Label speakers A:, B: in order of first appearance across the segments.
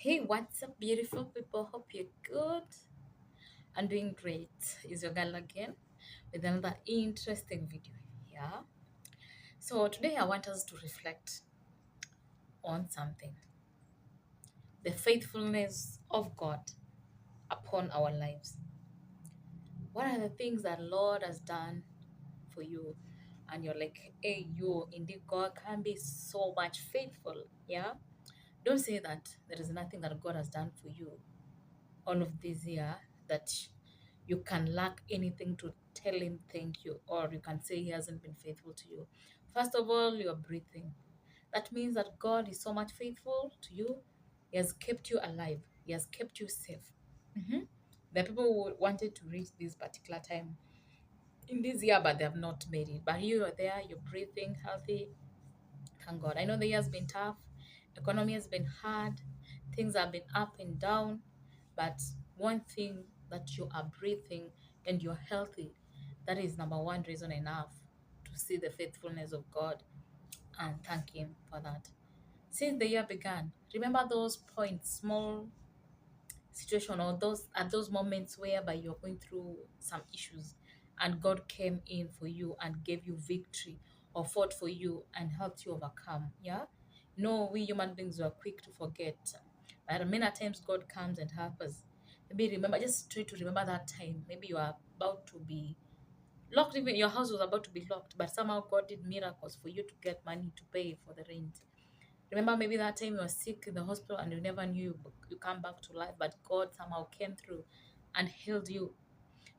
A: Hey, what's up, beautiful people? Hope you're good and doing great. Is your girl again with another interesting video. Yeah. So today I want us to reflect on something: the faithfulness of God upon our lives. What are the things that Lord has done for you? And you're like, hey, you indeed, God can be so much faithful. Yeah. Don't say that there is nothing that God has done for you all of this year that you can lack anything to tell him thank you, or you can say he hasn't been faithful to you. First of all, you're breathing. That means that God is so much faithful to you. He has kept you alive, he has kept you safe. Mhm. The people who wanted to reach this particular time in this year, but they have not made it. But you are there, you're breathing, healthy. Thank God. I know the year's been tough, economy has been hard, things have been up and down, but one thing that you are breathing and you're healthy, that is number one reason enough to see the faithfulness of God and thank Him for that. Since the year began, remember those points, small situation, or those moments whereby you're going through some issues and God came in for you and gave you victory or fought for you and helped you overcome. Yeah. No, we human beings are quick to forget, but many times God comes and helps us. Maybe remember, just try to remember that time. Maybe you are about to be locked, even your house was about to be locked, but somehow God did miracles for you to get money to pay for the rent. Remember, maybe that time you were sick in the hospital and you never knew you come back to life, but God somehow came through and healed you.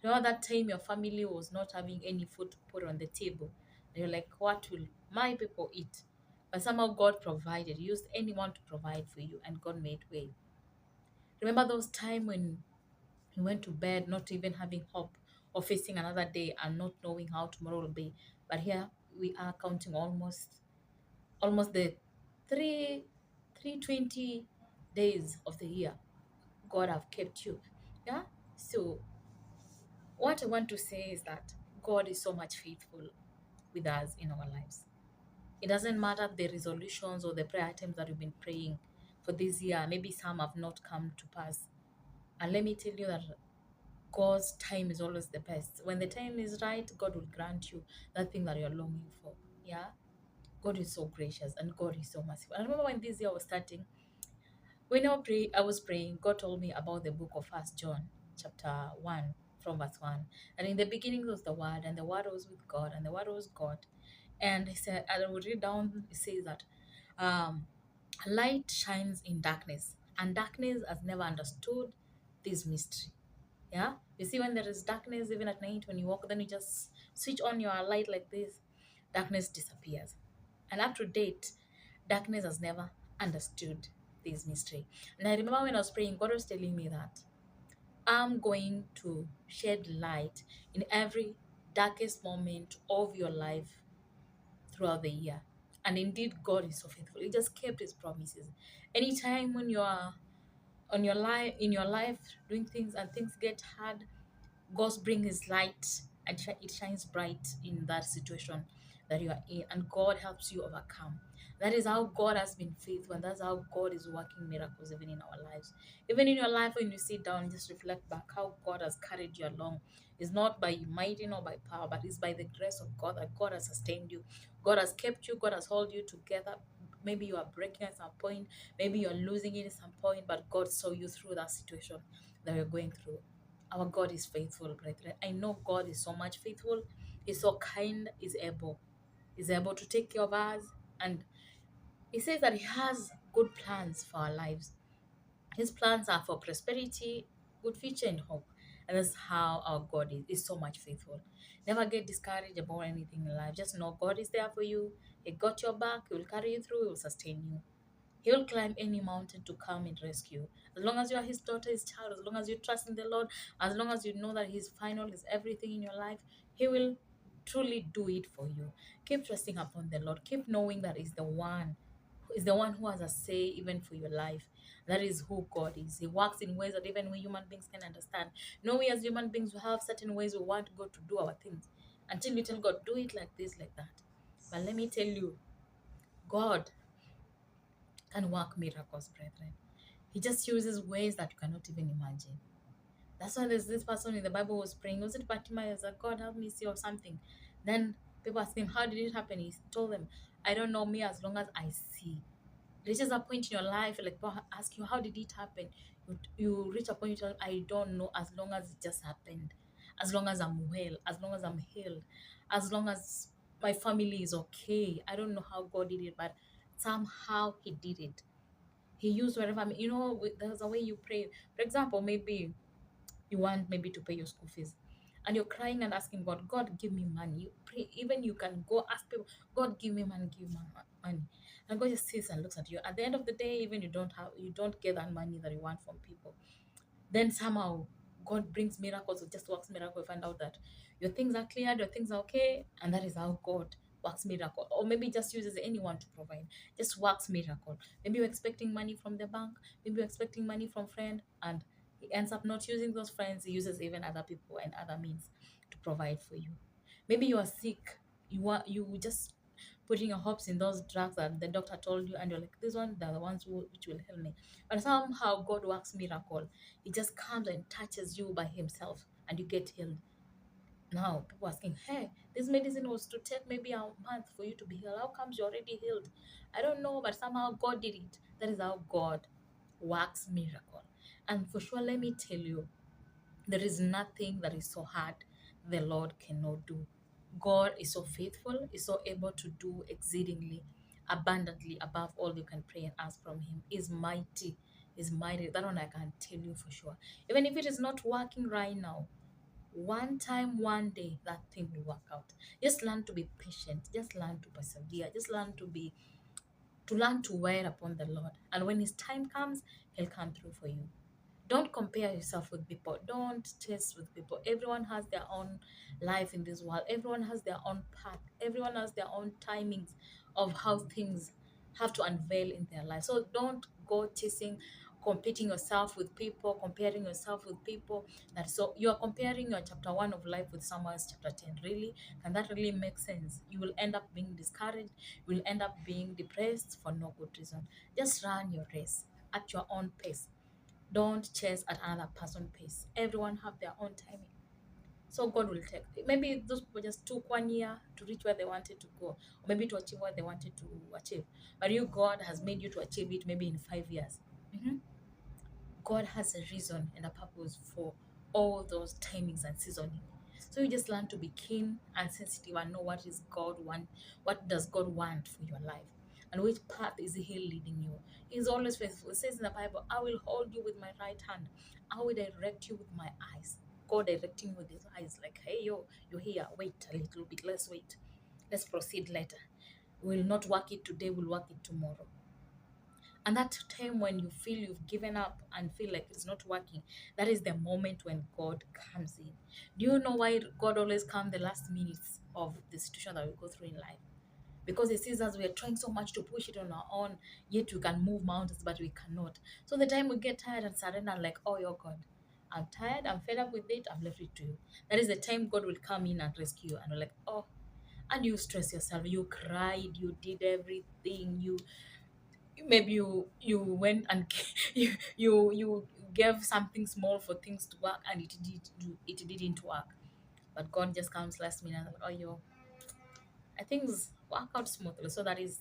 A: Remember that time your family was not having any food to put on the table. And you're like, what will my people eat? But somehow God provided, used anyone to provide for you, and God made way. Remember those time when you went to bed not even having hope or facing another day and not knowing how tomorrow will be. But here we are counting almost the three 320 days of the year. God have kept you. Yeah. So what I want to say is that God is so much faithful with us in our lives. It doesn't matter the resolutions or the prayer items that you've been praying for this year. Maybe some have not come to pass. And let me tell you that God's time is always the best. When the time is right, God will grant you that thing that you're longing for. Yeah. God is so gracious and God is so merciful. I remember when this year was starting, when I was praying, God told me about the book of First John, chapter 1, from verse 1. And in the beginning was the Word, and the Word was with God, and the Word was God. And he said, and I would read down, it says that um, light shines in darkness, and darkness has never understood this mystery. Yeah? You see, when there is darkness, even at night, when you walk, then you just switch on your light like this, darkness disappears. And up to date, darkness has never understood this mystery. And I remember when I was praying, God was telling me that I'm going to shed light in every darkest moment of your life throughout the year. And indeed, God is so faithful. He just kept his promises. Anytime when you are on your life in your life doing things and things get hard, God brings his light and it shines bright in that situation that you are in, and God helps you overcome. That is how God has been faithful, and that's how God is working miracles even in our lives. Even in your life, when you sit down and just reflect back how God has carried you along, it's not by might nor by power, but it's by the grace of God that God has sustained you. God has kept you, God has held you together. Maybe you are breaking at some point, maybe you're losing it at some point, but God saw you through that situation that you're going through. Our God is faithful, brethren. I know God is so much faithful. He's so kind, He's able to take care of us. And He says that He has good plans for our lives. His plans are for prosperity, good future, and hope. And that's how our God is so much faithful. Never get discouraged about anything in life. Just know God is there for you. He got your back. He will carry you through. He will sustain you. He will climb any mountain to come and rescue. As long as you are his daughter, his child, as long as you trust in the Lord, as long as you know that he's final, is everything in your life, he will truly do it for you. Keep trusting upon the Lord. Keep knowing that is the one who has a say even for your life. That is who God is. He works in ways that even we human beings can understand. No, we as human beings we have certain ways we want God to do our things. Until we tell God, do it like this, like that. But let me tell you, God can work miracles, brethren. He just uses ways that you cannot even imagine. That's why there's this person in the Bible was praying. Was it Bartimaeus? Like, God help me see or something. Then people asked him, how did it happen? He told them, I don't know, me as long as I see. Reaches a point in your life, like people ask you, how did it happen? You reach a point you tell them, I don't know, as long as it just happened. As long as I'm well, as long as I'm healed, as long as my family is okay. I don't know how God did it, but somehow He did it. He used whatever, there's a way you pray. For example, maybe you want maybe to pay your school fees and you're crying and asking God, give me money. You pray, even you can go ask people, God, give me money, give me money. And God just sits and looks at you. At the end of the day, even you don't get that money that you want from people. Then somehow God brings miracles or just works miracle. You find out that your things are cleared, your things are okay, and that is how God works miracle. Or maybe just uses anyone to provide, just works miracle. Maybe you're expecting money from the bank, maybe you're expecting money from friend, and he ends up not using those friends. He uses even other people and other means to provide for you. Maybe you are sick, you just putting your hopes in those drugs that the doctor told you, and you're like, these ones are the ones which will help me. But somehow God works miracle. He just comes and touches you by himself and you get healed. Now people asking, hey, this medicine was to take maybe a month for you to be healed. How comes you're already healed? I don't know, but somehow God did it. That is how God works miracle. And for sure, let me tell you, there is nothing that is so hard the Lord cannot do. God is so faithful, is so able to do exceedingly abundantly above all you can pray and ask from Him. Is mighty, is mighty. That one I can tell you for sure. Even if it is not working right now, one time, one day, that thing will work out. Just learn to be patient. Just learn to persevere. Just learn to wait upon the Lord. And when His time comes, He'll come through for you. Don't compare yourself with people. Don't chase with people. Everyone has their own life in this world. Everyone has their own path. Everyone has their own timings of how things have to unveil in their life. So don't go chasing, competing yourself with people, comparing yourself with people. That so you are comparing your chapter 1 of life with someone's chapter 10. Really? Can that really make sense? You will end up being discouraged. You will end up being depressed for no good reason. Just run your race at your own pace. Don't chase at another person's pace. Everyone have their own timing. So God will take. Maybe those people just took 1 year to reach where they wanted to go, or maybe to achieve what they wanted to achieve. But you, God has made you to achieve it maybe in 5 years. Mhm. God has a reason and a purpose for all those timings and seasoning. So you just learn to be keen and sensitive and know what is God want, what does God want for your life, and which path is He leading you. He's always faithful. It says in the Bible, I will hold you with my right hand. I will direct you with my eyes. God directing you with His eyes, like, hey, you're here. Wait a little bit. Let's wait. Let's proceed later. We'll not work it today. We'll work it tomorrow. And that time when you feel you've given up and feel like it's not working, that is the moment when God comes in. Do you know why God always comes the last minutes of the situation that we go through in life? Because He sees us, we are trying so much to push it on our own, yet we can move mountains, but we cannot. So the time we get tired and surrender, like, oh, your God, I'm tired, I'm fed up with it, I've left it to you. That is the time God will come in and rescue you. And you're like, oh, and you stress yourself, you cried, you did everything, maybe you went and you gave something small for things to work and it didn't work, but God just comes last minute and, oh, things work out smoothly. So that is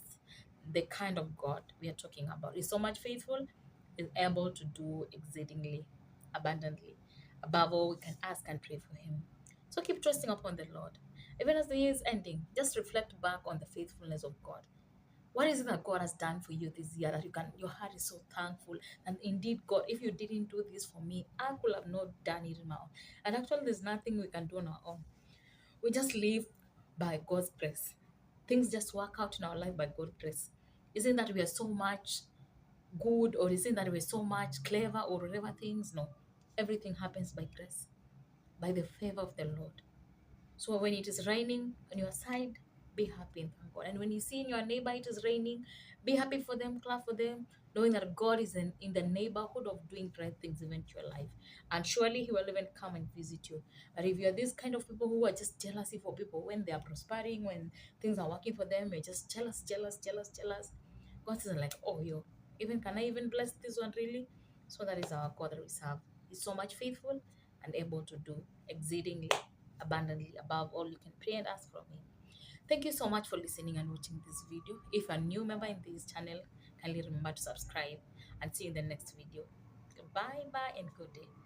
A: the kind of God we are talking about. He's so much faithful, is able to do exceedingly abundantly above all we can ask and pray for Him. So keep trusting upon the Lord. Even as the year is ending, just reflect back on the faithfulness of God. What is it that God has done for you this year that your heart is so thankful? And indeed, God, if you didn't do this for me, I could have not done it now. And actually, there's nothing we can do on our own. We just live by God's grace. Things just work out in our life by God's grace. Isn't that we are so much good, or isn't that we're so much clever, or whatever things? No. Everything happens by grace, by the favor of the Lord. So when it is raining on your side, be happy and thank God. And when you see in your neighbor it is raining, be happy for them, clap for them, knowing that God is in the neighborhood of doing great things even to your life. And surely He will even come and visit you. But if you're this kind of people who are just jealousy for people when they are prospering, when things are working for them, you're just jealous, jealous, jealous, jealous. God is like, oh, yo, even can I even bless this one really? So that is our God that we serve. He's so much faithful and able to do exceedingly abundantly above all you can pray and ask from Him. Thank you so much for listening and watching this video. If you're a new member in this channel, kindly remember to subscribe and see you in the next video. Bye bye and good day.